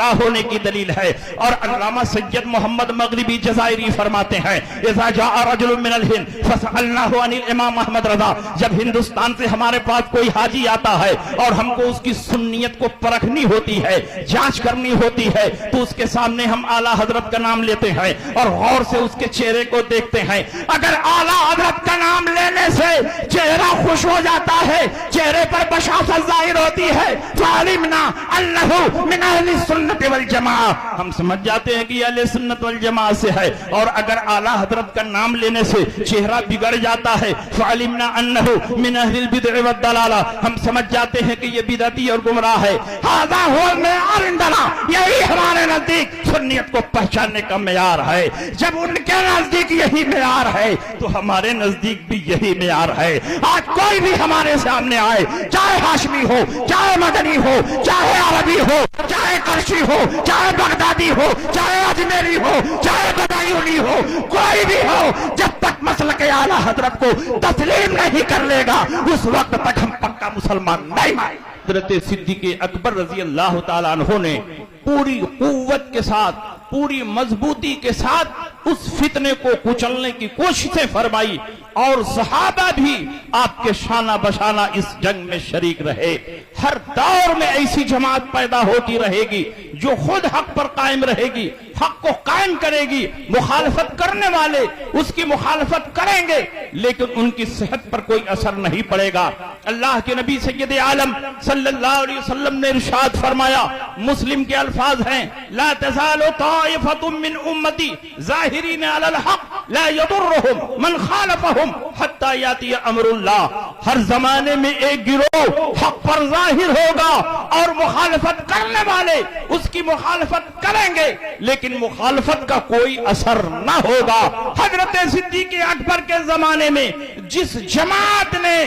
ہونے کی دلیل ہے۔ اور علامہ سید محمد مغربی جزائری فرماتے ہیں اذا جاء رجل من الہند فسألناه عن الامام احمد رضا، جب ہندوستان سے ہمارے پاس کوئی حاجی آتا ہے اور ہم کو اس کی سنیت کو پرکھنی ہوتی ہے، جانچ کرنی ہوتی ہے، تو اس کے سامنے ہم اعلیٰ حضرت کا نام لیتے ہیں اور غور سے اس کے چہرے کو دیکھتے ہیں۔ اگر اعلیٰ حضرت کا نام لینے سے چہرہ خوش ہو جاتا ہے، چہرے پر بشاشت ظاہر ہوتی ہے، فعلمنا انه من اہل السنت والجماعہ، ہم سمجھ جاتے ہیں کہ یہ اہل سنت والجماعہ سے ہے۔ اور اگر اعلیٰ حضرت کا نام لینے سے چہرہ بگڑ جاتا ہے، فعلمنا انه من اہل البدع والضلالہ، ہم سمجھ جاتے ہیں کہ یہ بدعتی اور گمراہ ہے۔ ھذا هو المعیار عندنا، یہی ہمارے نزدیک سنیت کو پہچاننے کا معیار ہے۔ جب ان کے نزدیک یہی معیار ہے تو ہمارے نزدیک بھی یہی معیار ہے۔ آج کوئی بھی ہمارے سامنے آئے، چاہے ہاشمی ہو، چاہے مدنی ہو، چاہے عربی ہو، چاہے کرشی ہو، چاہے بغدادی ہو، چاہے اجمیری ہو، چاہے بدایونی ہو، کوئی بھی ہو، جب تک مسلک اعلیٰ حضرت کو تسلیم نہیں کر لے گا اس وقت تک ہم پکا مسلمان نہیں مانیں۔ حضرت صدیق اکبر رضی اللہ تعالیٰ عنہ نے پوری قوت کے ساتھ، پوری مضبوطی کے ساتھ اس فتنے کو کچلنے کی کوششیں فرمائی، اور صحابہ بھی آپ کے شانہ بشانہ اس جنگ میں شریک رہے۔ ہر دور میں ایسی جماعت پیدا ہوتی رہے گی جو خود حق پر قائم رہے گی، حق کو قائم کرے گی، مخالفت کرنے والے اس کی مخالفت کریں گے لیکن ان کی صحت پر کوئی اثر نہیں پڑے گا۔ اللہ کے نبی سید عالم صلی اللہ علیہ وسلم نے ارشاد فرمایا، مسلم کے الفاظ ہیں، لا تزال طائفة من امتی ظاہرین علی الحق لا يضرهم من خالفهم حتی یاتی امر اللہ، ہر زمانے میں ایک گروہ حق پر ظاہر ہوگا اور مخالفت کرنے والے اس کی مخالفت کریں گے لیکن مخالفت کا کوئی اثر نہ ہوگا۔ حضرت صدیق اکبر کے زمانے میں جس جماعت نے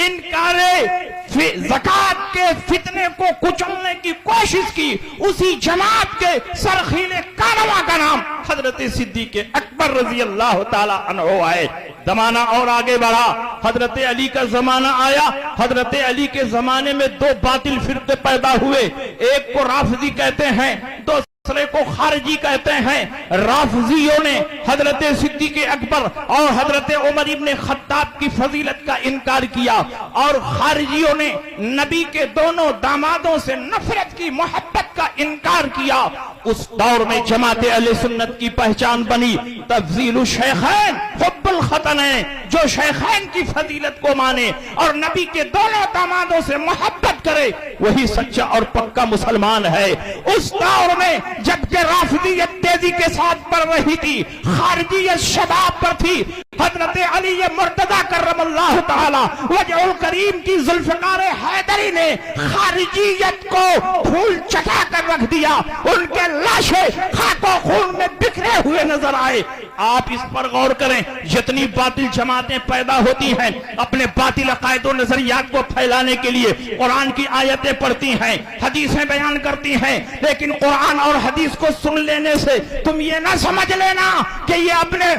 انکار زکات کے فتنے کو کچلنے کی کوشش کی، اسی جماعت کے سرخیل کارواں کا نام حضرت صدیق اکبر رضی اللہ تعالی عنہ ہے۔ زمانہ اور آگے بڑھا، حضرت علی کا زمانہ آیا۔ حضرت علی کے زمانے میں دو باطل فرقے پیدا ہوئے، ایک کو رافضی کہتے ہیں، دوسرے کو خارجی کہتے ہیں۔ رافضیوں نے حضرت صدیق اکبر اور حضرت عمر ابن خطاب کی فضیلت کا انکار کیا، اور خارجیوں نے نبی کے دونوں دامادوں سے نفرت کی، محبت کا انکار کیا۔ اس دور میں جماعت اہل سنت کی پہچان بنی تفضیل الشیخین حب الختنین، جو شیخین کی فضیلت کو مانے اور نبی کے دونوں دامادوں سے محبت کرے وہی سچا اور پکا مسلمان ہے۔ اس دور میں جبکہ رافضیت تیزی کے ساتھ بڑھ رہی تھی، خارجیت شباب پر تھی، حضرت علی مرتضی کرم اللہ تعالی وجہ الکریم کی ذوالفقار حیدری نے خارجیت کو پھول چٹا کر رکھ دیا، ان کے لاشیں خاک و خون میں بکھرے ہوئے نظر آئے۔ آپ اس پر غور کریں، جتنی باطل جماعتیں پیدا ہوتی ہیں اپنے باطل عقائد و نظریات کو پھیلانے کے لیے قرآن کی آیتیں پڑھتی ہیں، حدیثیں بیان کرتی ہیں، لیکن قرآن اور حدیث کو سن لینے سے تم یہ نہ سمجھ لینا کہ یہ اپنے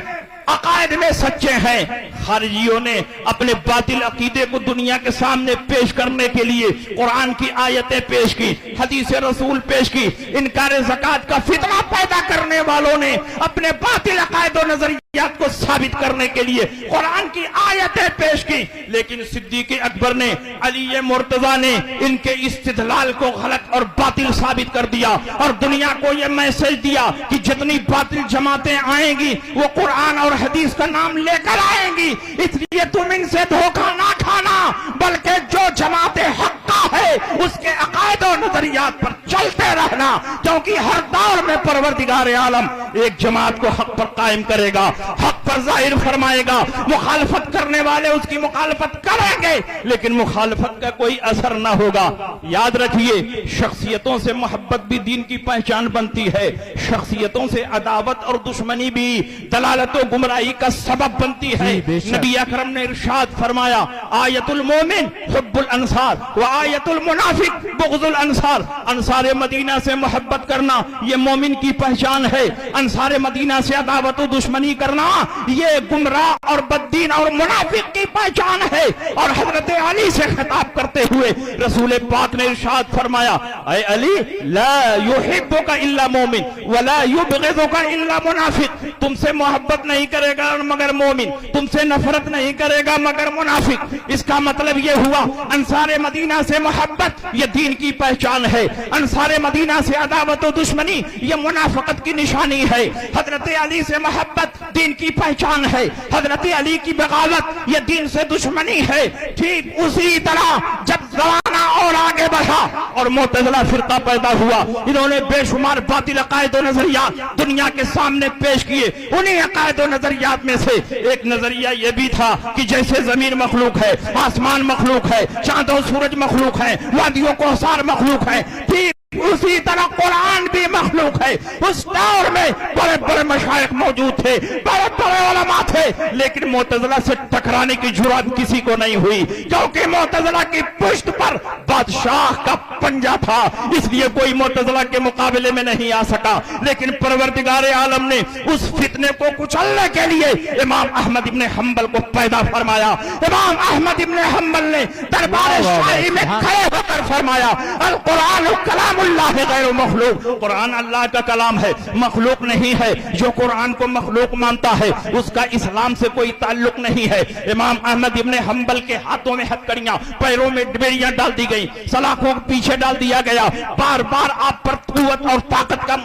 عقائد میں سچے ہیں۔ خارجیوں نے اپنے باطل عقیدے کو دنیا کے سامنے پیش کرنے کے لیے قرآن کی آیتیں پیش کی، حدیث رسول پیش کی۔ انکار زکات کا فتنہ پیدا کرنے والوں نے اپنے باطل عقائد و نظریات کو ثابت کرنے کے لیے قرآن کی آیتیں پیش کی، لیکن صدیق اکبر نے، علی مرتضی نے ان کے استدلال کو غلط اور باطل ثابت کر دیا، اور دنیا کو یہ میسج دیا کہ جتنی باطل جماعتیں آئیں گی وہ قرآن اور حدیث کا نام لے کر آئیں گی، اس لیے تم ان سے دھوکہ نہ کھانا، بلکہ جو جماعت حقہ ہے اس کے عقائد و نظریات پر چلتے رہنا، کیونکہ ہر دور میں پروردگار عالم ایک جماعت کو حق پر قائم کرے گا، حق پر ظاہر فرمائے گا، مخالفت کرنے والے اس کی مخالفت کریں گے لیکن مخالفت کا کوئی اثر نہ ہوگا۔ یاد رکھیے، شخصیتوں سے محبت بھی دین کی پہچان بنتی ہے، شخصیتوں سے عداوت اور دشمنی بھی دلالت و گمراہی کا سبب بنتی ہے۔ نبی اکرم نے ارشاد فرمایا، آیت المومن حب الانصار و آیت المنافق بغض الانصار، انصار مدینہ سے محبت کرنا یہ مومن کی پہچان ہے، انصار مدینہ سے عداوت و دشمنی کرنا یہ گمراہ اور بددین اور منافق کی پہچان ہے. اور حضرت علی سے خطاب کرتے ہوئے رسول پاک نے ارشاد فرمایا اے علی لا یحبک الا مومن ولا یبغضک الا منافق. تم سے محبت نہیں کرے گا مگر مومن, تم سے نفرت نہیں کرے گا مگر منافق. اس کا مطلب یہ ہوا انصار مدینہ سے محبت یہ دین کی پہچان ہے, انصار مدینہ سے عداوت و دشمنی یہ منافقت کی نشانی ہے. حضرت علی سے محبت دین کی پہچان ہے, حضرت علی کی بغاوت یہ دین سے دشمنی ہے. ٹھیک اسی طرح جب زمانہ اور آگے بڑھا اور معتزلہ فرقہ پیدا ہوا, انہوں نے بے شمار باطل عقائد و نظریات دنیا کے سامنے پیش کیے. انہی عقائد و نظریات میں سے ایک نظریہ یہ بھی تھا کہ جیسے زمین مخلوق ہے, آسمان مخلوق ہے, چاند و سورج مخلوق ہے, وادیوں کو حصار مخلوق ہے, ٹھیک اسی طرح قرآن بھی مخلوق ہے. اس دور میں بڑے بڑے مشائخ موجود تھے, بڑے بڑے علماء تھے, لیکن معتزلہ سے ٹکرانے کی جرات کسی کو نہیں ہوئی, کیونکہ معتزلہ کی پشت پر بادشاہ کا پنجہ تھا, اس لیے کوئی معتزلہ کے مقابلے میں نہیں آ سکا. لیکن پروردگار عالم نے اس فتنے کو کچلنے کے لیے امام احمد ابن حنبل کو پیدا فرمایا. امام احمد ابن حنبل نے دربار شاہی میں کھڑے ہو کر فرمایا القرآن کلام اللہ غیر مخلوق, قرآن اللہ کا کلام ہے, مخلوق نہیں ہے. جو قرآن کو مخلوق مانتا ہے اس کا اسلام سے کوئی تعلق نہیں ہے. امام احمد ابن حنبل کے ہاتھوں میں ہتھکڑیاں, پیروں میں ڈبیڑیاں ڈال دی گئیں, سلاخوں کو پیچھے ڈال دیا گیا, بار بار آپ پر قوت اور طاقت کا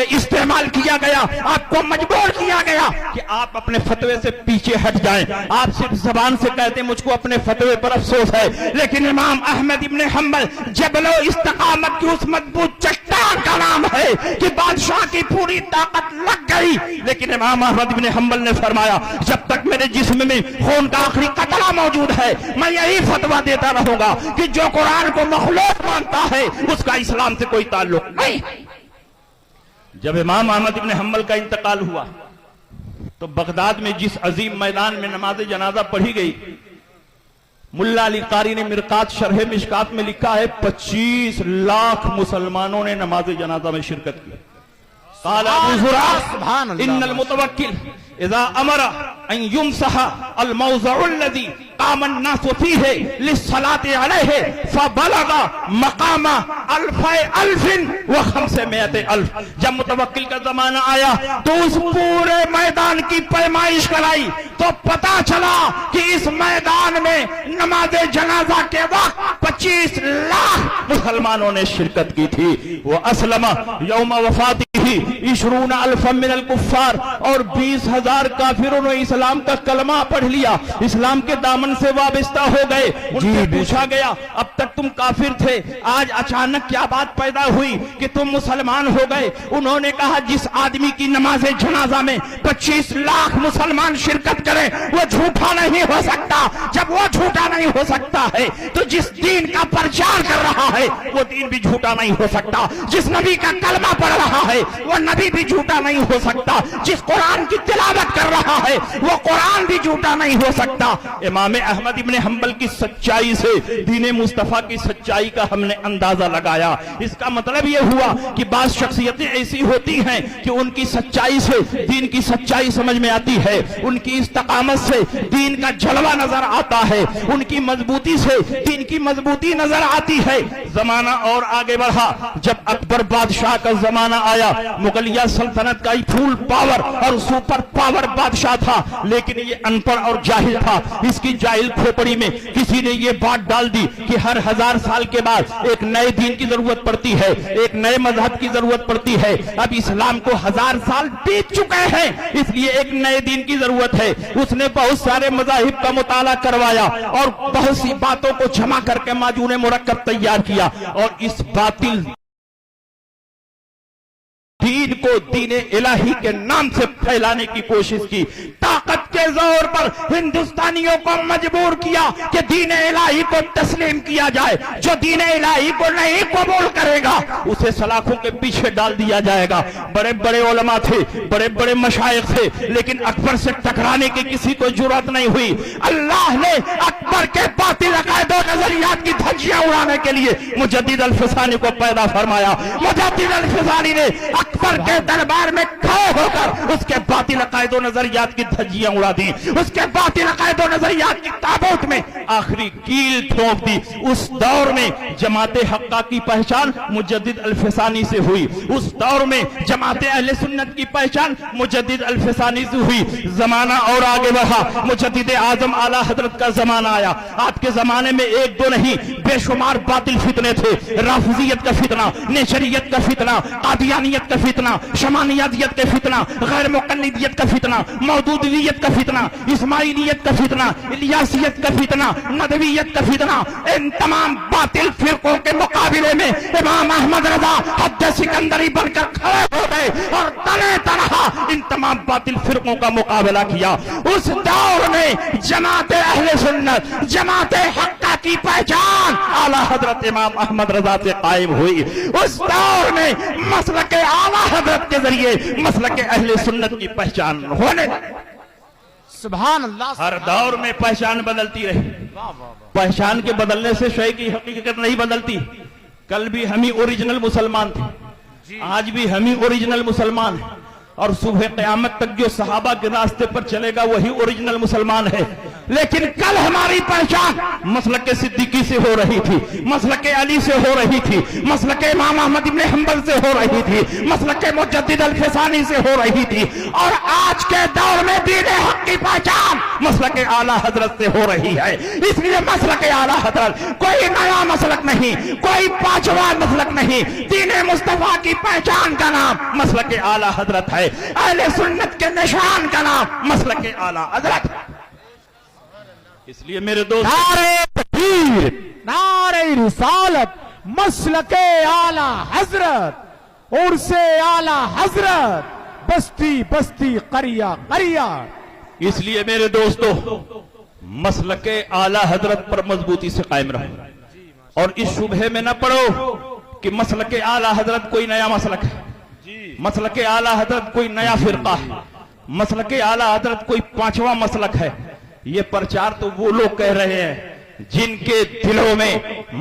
استعمال کیا گیا, آپ کو مجبور کیا گیا کہ آپ اپنے فتوے سے پیچھے ہٹ جائیں. آپ صرف زبان سے کہتے مجھ کو اپنے فتوے پر افسوس ہے, لیکن امام احمد ابن حنبل جبل و استقامت اس مضبوط چٹان کا نام ہے کہ بادشاہ کی پوری طاقت لگ گئی. لیکن امام احمد بن حنبل نے فرمایا جب تک میرے جسم میں خون کا آخری قطرہ موجود ہے میں یہی فتویٰ دیتا رہوں گا کہ جو قرآن کو مخلوق مانتا ہے اس کا اسلام سے کوئی تعلق نہیں. جب امام احمد بن حنبل کا انتقال ہوا تو بغداد میں جس عظیم میدان میں نماز جنازہ پڑھی گئی, ملا علی قاری نے مرقات شرح مشکات میں لکھا ہے 25 لاکھ مسلمانوں نے نماز جنازہ میں شرکت کی. قال ابو زرع ان المتوکل اذا امر ان يمسح الموضع الذي قام الناس فيه للصلاة عليه فبلغ مقام 1500,000. جب متوکل کا زمانہ آیا تو اس پورے میدان کی پیمائش کرائی تو پتا چلا کہ اس میدان میں نماز جنازہ کے وقت 25 لاکھ مسلمانوں نے شرکت کی تھی. وہ اسلم یوم وفاتہ 20,000 من الکفار, اور 20,000 کافروں نے اسلام کا کلمہ پڑھ لیا, اسلام کے دامن سے وابستہ ہو گئے. ان سے پوچھا گیا اب تک تم کافر تھے, آج اچانک کیا بات پیدا ہوئی کہ تم مسلمان ہو گئے؟ انہوں نے کہا جس آدمی کی نماز جنازہ میں 25 لاکھ مسلمان شرکت کریں وہ جھوٹا نہیں ہو سکتا. جب وہ جھوٹا نہیں ہو سکتا ہے تو جس دین کا پرچار کر رہا ہے وہ دین بھی جھوٹا نہیں ہو سکتا. جس نبی کا کلمہ پڑھ رہا ہے وہ نبی بھی جھوٹا نہیں ہو سکتا. جس قرآن کی تلاوت کر رہا ہے وہ قرآن بھی جھوٹا نہیں ہو سکتا. امام احمد ابن حنبل کی سچائی سے دین مصطفیٰ کی سچائی کا ہم نے اندازہ لگایا. اس کا مطلب یہ ہوا کہ بعض شخصیتیں ایسی ہوتی ہیں کہ ان کی سچائی سے دین کی سچائی سمجھ میں آتی ہے, ان کی استقامت سے دین کا جلوہ نظر آتا ہے, ان کی مضبوطی سے دین کی مضبوطی نظر آتی ہے. زمانہ اور آگے بڑھا, جب اکبر بادشاہ کا زمانہ آیا, مغلیہ سلطنت کا فل پاور اور سپر پاور بادشاہ تھا, لیکن یہ ان پڑھ اور جاہل تھا. اس کی جاہل کھوپڑی میں کسی نے یہ بات ڈال دی کہ ہر 1000 سال کے بعد ایک نئے دین کی ضرورت پڑتی ہے, ایک نئے مذہب کی ضرورت پڑتی ہے. اب اسلام کو 1000 سال بیت چکے ہیں, اس لیے ایک نئے دین کی ضرورت ہے. اس نے بہت سارے مذاہب کا مطالعہ کروایا اور بہت سی باتوں کو جمع کر کے معجون مرکب تیار کیا, اور اس باطل دین کو دین الہی کے نام سے پھیلانے کی کوشش کی. طاقت حکومت کے زور پر ہندوستانیوں کو مجبور کیا کہ دین الہی کو تسلیم کیا جائے. جو دین الہی کو نہیں قبول کرے گا اسے سلاخوں کے پیچھے ڈال دیا جائے گا. بڑے بڑے علماء تھے, بڑے بڑے مشائخ تھے, لیکن اکبر سے ٹکرانے کی کسی کو جرات نہیں ہوئی. اللہ نے اکبر کے باطل عقائد و نظریات کی دھجیاں اڑانے کے لیے مجدد الفسانی کو پیدا فرمایا. مجدد الفسانی نے اکبر کے دربار میں کھڑے ہو کر اس کے باطل عقائد و نظریات کی دھجیاں اڑا دی, اس کے باطل عقائد و نظریات کی تابوت میں آخری کیل ٹھونک دی. اس دور میں جماعت حقہ کی پہچان مجدد الفسانی سے ہوئی. اس دور میں جماعت اہل سنت کی پہچان مجدد الفسانی سے ہوئی. زمانہ اور آگے بڑھا, مجدد اعظم اعلیٰ حضرت کا زمانہ آیا. آپ کے زمانے میں ایک دو نہیں بے شمار باطل فتنے تھے. رافضیت کا فتنہ, نیچریت کا فتنہ, قادیانیت کا فتنہ, شمانیت کا فتنہ, غیر مقلدیت کا فتنہ, مودودیت کا فتنہ, اسماعیلیت کا فتنہ, الیاسیت کا فتنہ, ندویت کا فتنہ. ان تمام باطل فرقوں کے مقابلے میں امام احمد رضا حد سکندری بن کر کھڑے ہو گئے اور تنے تنہا ان تمام باطل فرقوں کا مقابلہ کیا. اس دور میں جماعت اہل سنت, جماعت حقہ کی پہچان اعلیٰ حضرت امام احمد رضا سے قائم ہوئی. اس دور میں مسلک اعلیٰ حضرت کے ذریعے مسلک اہل سنت کی پہچان ہونے لگی. سبحان اللہ. ہر دور میں پہچان بدلتی رہی. پہچان کے بدلنے سے شے کی حقیقت نہیں بدلتی. کل بھی ہم ہی اوریجنل مسلمان تھے, آج بھی ہم ہی اوریجنل مسلمان ہیں, اور صبح قیامت تک جو صحابہ کے راستے پر چلے گا وہی اوریجنل مسلمان ہے. لیکن کل ہماری پہچان مسلک صدیقی سے ہو رہی تھی, مسلک علی سے ہو رہی تھی, مسلک امام احمد بن حنبل سے ہو رہی تھی, مسلک مجدد الفسانی سے ہو رہی تھی, اور آج کے دور میں دین حق کی پہچان مسلک اعلیٰ حضرت سے ہو رہی ہے. اس لیے مسلک اعلیٰ حضرت کوئی نیا مسلک نہیں, کوئی پانچواں مسلک نہیں. دین مصطفیٰ کی پہچان کا نام مسلک اعلیٰ حضرت ہے. اہل سنت کے نشان کا نام مسلک اعلیٰ حضرت. اس لیے میرے دوست, نعرہ تکبیر, نعرہ رسالت, مسلک اعلیٰ حضرت, عرس اعلیٰ حضرت, بستی بستی, قریہ قریہ. اس لیے میرے دوستو مسلک اعلیٰ حضرت پر مضبوطی سے قائم رہو, اور اس شبہے میں نہ پڑو کہ مسلک اعلیٰ حضرت کوئی نیا مسلک ہے, مسلک اعلیٰ حضرت کوئی نیا فرقہ ہے, مسلک اعلیٰ حضرت کوئی پانچواں مسلک ہے. یہ پرچار تو وہ لوگ کہہ رہے ہیں جن کے دلوں میں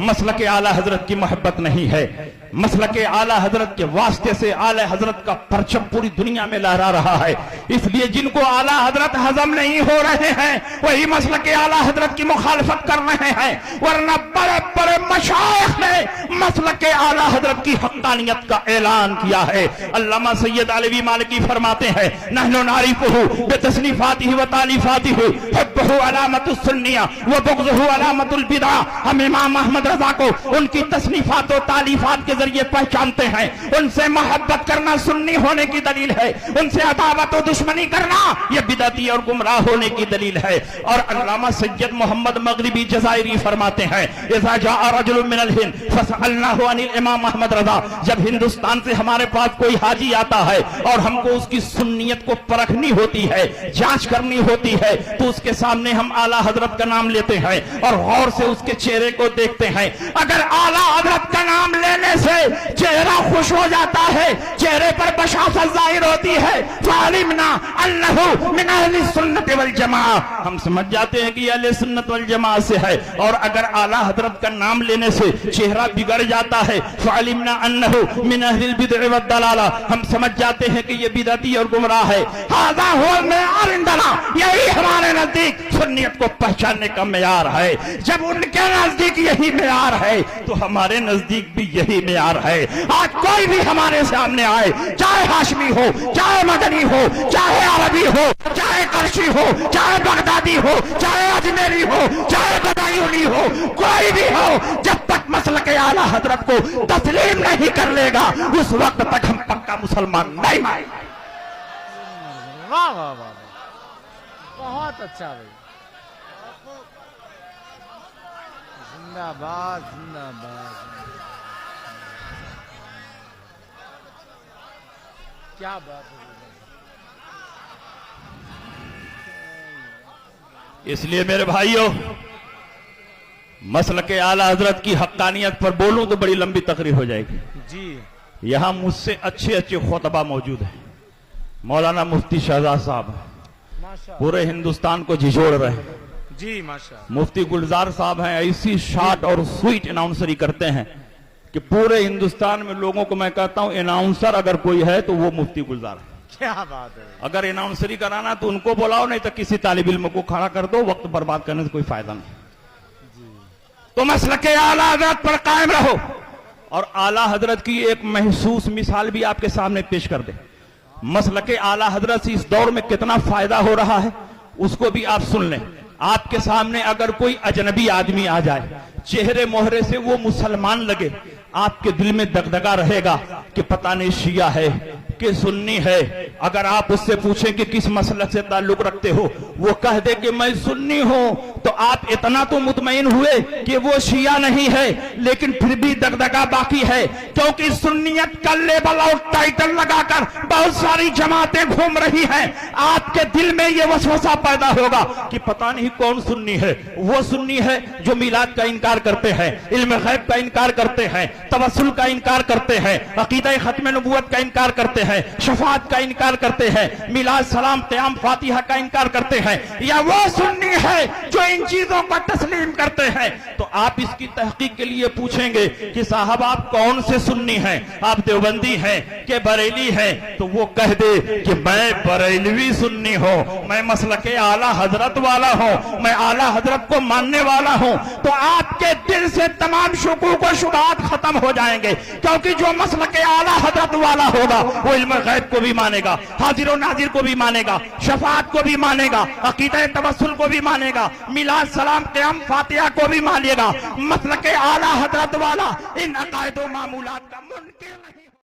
مسلک اعلیٰ حضرت کی محبت نہیں ہے. مسلک اعلیٰ حضرت کے واسطے سے اعلیٰ حضرت کا پرچم پوری دنیا میں لہرا رہا ہے. اس لیے جن کو اعلیٰ حضرت ہضم نہیں ہو رہے ہیں وہی مسلک اعلیٰ حضرت کی مخالفت کر رہے ہیں, ورنہ بڑے بڑے مشائخ نے مسلک اعلیٰ حضرت کی حقانیت کا اعلان کیا ہے. علامہ سید علوی مالکی فرماتے ہیں, نحن نعرفہ بتصنیفاتہ و تالیفاتہ, حبہ علامت السنیہ و بغضہ علامت البدع. ہم امام احمد رضا کو ان کی تصنیفات و تالیفات کے ذریعے پہچانتے ہیں. ان سے محبت کرنا سنی ہونے کی دلیل ہے, ان سے عداوت و دشمنی کرنا یہ بدعتی اور گمراہ ہونے کی دلیل ہے. اور علامہ سید محمد مغربی جزائری فرماتے ہیں, اذا جاء رجل من الہند فسألناہ عن الامام احمد رضا, جب ہندوستان سے ہمارے پاس کوئی حاجی آتا ہے اور ہم کو اس کی سنیت کو پرکھنی ہوتی ہے, جانچ کرنی ہوتی ہے, تو اس کے سامنے ہم اعلیٰ حضرت کا نام لیتے ہیں اور غور سے اس کے چہرے کو دیکھتے ہیں. اگر اعلیٰ حضرت کا نام لینے سے چہرہ خوش ہو جاتا ہے, چہرے پر بشاشت ظاہر ہوتی ہے, فعلمنا انہ من اہل السنت والجماعہ, ہم سمجھ جاتے ہیں کہ یہ اہل سنت والجماعہ سے ہے. اور اگر اعلیٰ حضرت کا نام لینے سے چہرہ بگڑ جاتا ہے, فعلمنا انہ من اہل البدع والضلالہ, ہم سمجھ جاتے ہیں کہ یہ بدعتی اور گمراہ ہے. ھذا ھو المعیار عندنا, یہی ہمارے نزدیک سنیت کو پہچاننے کا معیار ہے. جب ان کے نزدیک یہی معیار ہے تو ہمارے نزدیک بھی یہی معیار ہے. آج کوئی بھی ہمارے سامنے آئے, چاہے ہاشمی ہو, چاہے مدنی ہو, چاہے عربی ہو, چاہے کرشی ہو, چاہے بغدادی ہو, چاہے اجمیری ہو, چاہے بدایونی ہو, کوئی بھی ہو, جب تک مسلک اعلیٰ حضرت کو تسلیم نہیں کر لے گا اس وقت تک ہم پکا مسلمان نہیں مانیں گے. واہ واہ واہ, بہت اچھا بھائی. زندہ باد, زندہ باد. کیا بات ہے. اس لیے میرے بھائیوں مسلک اعلیٰ حضرت کی حقانیت پر بولوں تو بڑی لمبی تقریر ہو جائے گی. جی یہاں مجھ سے اچھے اچھے خطبہ موجود ہیں. مولانا مفتی شہزاد صاحب ماشاء پورے ہندوستان کو جھجوڑ رہے ہیں. جی ماشاء مفتی گلزار صاحب ہیں ایسی شارٹ اور سویٹ اناؤنسری کرتے ہیں کہ پورے ہندوستان میں لوگوں کو میں کہتا ہوں اناؤنسر اگر کوئی ہے تو وہ مفتی گلزار ہے. کیا بات ہے. اگر اناؤنسری کرانا تو ان کو بلاؤ, نہیں تو کسی طالب علم کو کھڑا کر دو. وقت برباد کرنے سے کوئی فائدہ نہیں. تو مسلک اعلیٰ حضرت پر قائم رہو. اور اعلیٰ حضرت کی ایک محسوس مثال بھی آپ کے سامنے پیش کر دیں. مسلک اعلیٰ حضرت سے اس دور میں کتنا فائدہ ہو رہا ہے اس کو بھی آپ سن لیں. آپ کے سامنے اگر کوئی اجنبی آدمی آ جائے, چہرے مہرے سے وہ مسلمان لگے, آپ کے دل میں دغدغہ رہے گا کہ پتہ نہیں شیعہ ہے کہ سنی ہے. اگر آپ اس سے پوچھیں کہ کس مسلک سے تعلق رکھتے ہو, وہ کہہ دے کہ میں سنی ہوں, تو آپ اتنا تو مطمئن ہوئے کہ وہ شیعہ نہیں ہے, لیکن پھر بھی دغدغہ باقی ہے. کیونکہ سنیت کا لیبل اور ٹائٹل لگا کر بہت ساری جماعتیں گھوم رہی ہیں. آپ کے دل میں یہ وسوسہ پیدا ہوگا کہ پتہ نہیں کون سنی ہے. وہ سنی ہے جو میلاد کا انکار کرتے ہیں, علم غیب کا انکار کرتے ہیں, توسل کا انکار کرتے ہیں, عقیدہ ختم نبوت کا انکار کرتے ہیں, شفاعت کا انکار کرتے ہیں, میلاد سلام قیام فاتحہ کا انکار کرتے ہیں, یا وہ سنی ہے جو ان چیزوں کو تسلیم کرتے ہیں. تو آپ اس کی تحقیق کے لیے پوچھیں گے کہ صاحب آپ کون سے سنی ہیں, آپ دیوبندی ہیں کہ بریلی ہیں, تو وہ کہہ دے کہ میں بریلوی سنی ہوں, میں مسلک اعلیٰ حضرت والا ہوں, میں اعلیٰ حضرت کو ماننے والا ہوں. تو آپ کے دل سے تمام شکوک و شبہات ختم ہو جائیں گے. کیونکہ جو مسلک اعلیٰ حضرت والا ہوگا وہ علم غیب کو بھی مانے گا, حاضر و ناظر کو بھی مانے گا, شفاعت کو بھی مانے گا, عقیدہ توسل کو بھی مانے گا, میلاد سلام قیام فاتحہ کو بھی مانے گا. مسلک اعلیٰ حضرت والا ان عقائد و معمولات کا منکر نہیں.